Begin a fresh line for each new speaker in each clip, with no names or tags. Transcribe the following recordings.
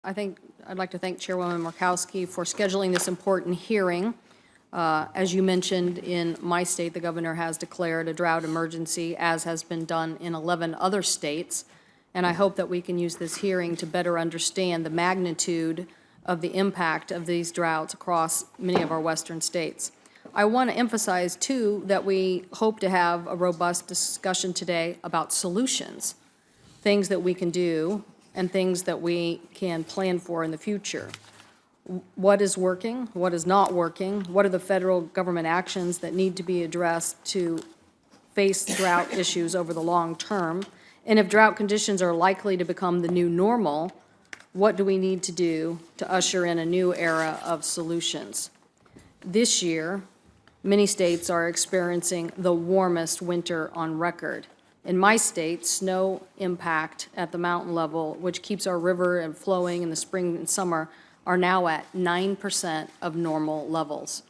I'd like to thank Chairwoman Murkowski for scheduling this important hearing. As you mentioned, in my state, the governor has declared a drought emergency, as has been done in 11 other states. And I hope that we can use this hearing to better understand the magnitude of the impact of these droughts across many of our western states. I want to emphasize, too, that we hope to have a robust discussion today about solutions, things that we can do and things that we can plan for in the future. What is working? What is not working? What are the federal government actions that need to be addressed to face drought issues over the long term? And if drought conditions are likely to become the new normal, what do we need to do to usher in a new era of solutions? This year, many states are experiencing the warmest winter on record. In my state, snow impact at the mountain level, which keeps our river and flowing in the spring and summer, are now at 9% of normal levels.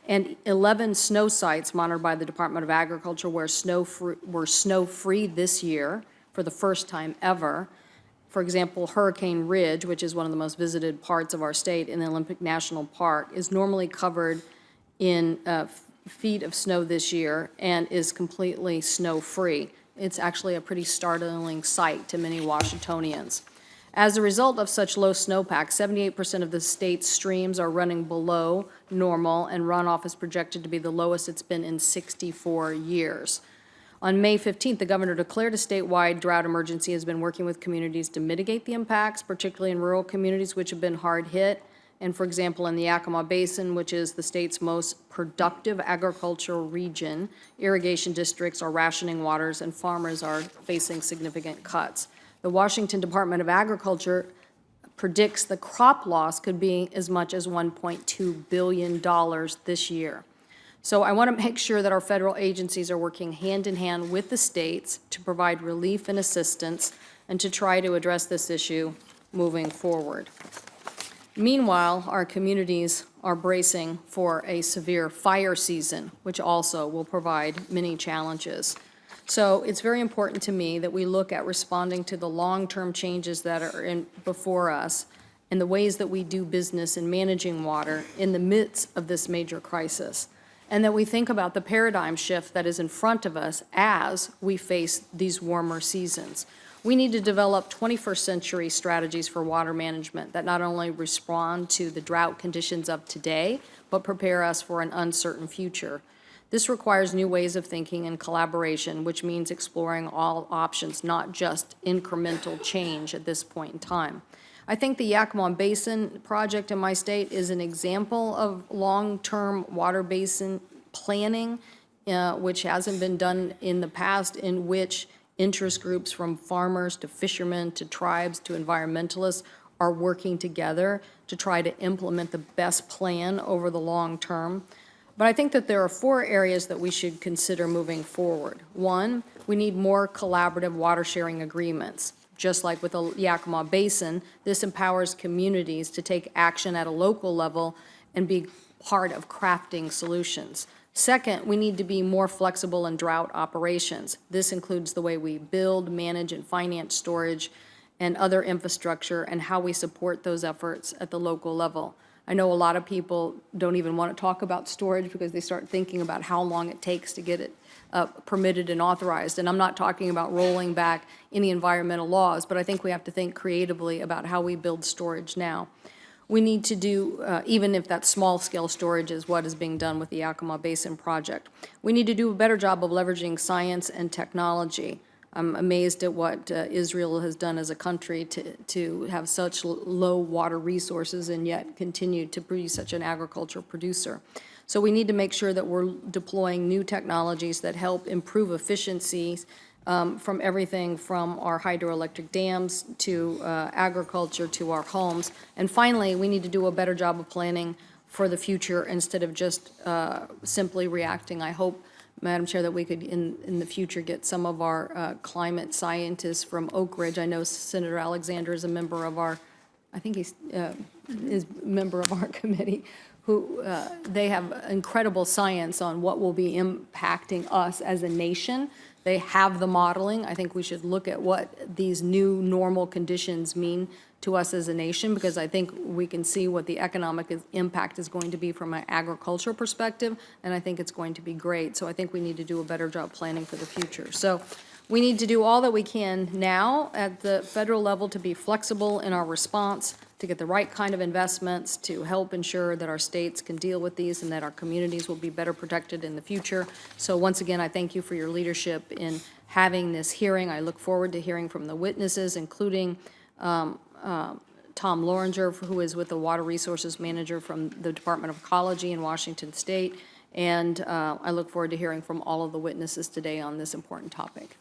And 11 snow sites monitored by the Department of Agriculture were snow-free this year for the first time ever. For example, Hurricane Ridge, which is one of the most visited parts of our state in the Olympic National Park, is normally covered in feet of snow this year and is completely snow-free. It's actually a pretty startling sight to many Washingtonians. As a result of such low snowpack, 78% of the state's streams are running below normal, and runoff is projected to be the lowest it's been in 64 years. On May 15th, the governor declared a statewide drought emergency, has been working with communities to mitigate the impacts, particularly in rural communities which have been hard hit. And for example, in the Yakima Basin, which is the state's most productive agricultural region, irrigation districts are rationing waters and farmers are facing significant cuts. The Washington Department of Agriculture predicts the crop loss could be as much as $1.2 billion this year. So I want to make sure that our federal agencies are working hand in hand with the states to provide relief and assistance and to try to address this issue moving forward. Meanwhile, our communities are bracing for a severe fire season, which also will provide many challenges. So it's very important to me that we look at responding to the long-term changes that are before us and the ways that we do business in managing water in the midst of this major crisis, and that we think about the paradigm shift that is in front of us as we face these warmer seasons. We need to develop 21st century strategies for water management that not only respond to the drought conditions of today, but prepare us for an uncertain future. This requires new ways of thinking and collaboration, which means exploring all options, not just incremental change at this point in time. I think the Yakima Basin project in my state is an example of long-term water basin planning, which hasn't been done in the past, in which interest groups from farmers to fishermen to tribes to environmentalists are working together to try to implement the best plan over the long term. But I think that there are 4 areas that we should consider moving forward. 1, we need more collaborative water sharing agreements. Just like with the Yakima Basin, this empowers communities to take action at a local level and be part of crafting solutions. Second, we need to be more flexible in drought operations. This includes the way we build, manage, and finance storage and other infrastructure and how we support those efforts at the local level. I know a lot of people don't even want to talk about storage because they start thinking about how long it takes to get it permitted and authorized. And I'm not talking about rolling back any environmental laws, but I think we have to think creatively about how we build storage now. We need to do, even if that small-scale storage is what is being done with the Yakima Basin project, we need to do a better job of leveraging science and technology. I'm amazed at what Israel has done as a country to have such low water resources and yet continue to be such an agricultural producer. So we need to make sure that we're deploying new technologies that help improve efficiencies from everything from our hydroelectric dams to agriculture to our homes. And finally, we need to do a better job of planning for the future instead of just simply reacting. I hope, Madam Chair, that we could in the future get some of our climate scientists from Oak Ridge. I know Senator Alexander is a member of our, I think he's is a member of our committee, who they have incredible science on what will be impacting us as a nation They have the modeling. I think we should look at what these new normal conditions mean to us as a nation, because I think we can see what the economic impact is going to be from an agricultural perspective, and I think it's going to be great. So I think we need to do a better job planning for the future. So we need to do all that we can now at the federal level to be flexible in our response, to get the right kind of investments, to help ensure that our states can deal with these and that our communities will be better protected in the future. So once again, I thank you for your leadership in having this hearing. I look forward to hearing from the witnesses, including Tom Loringer, who is with the Water Resources Manager from the Department of Ecology in Washington State. And I look forward to hearing from all of the witnesses today on this important topic.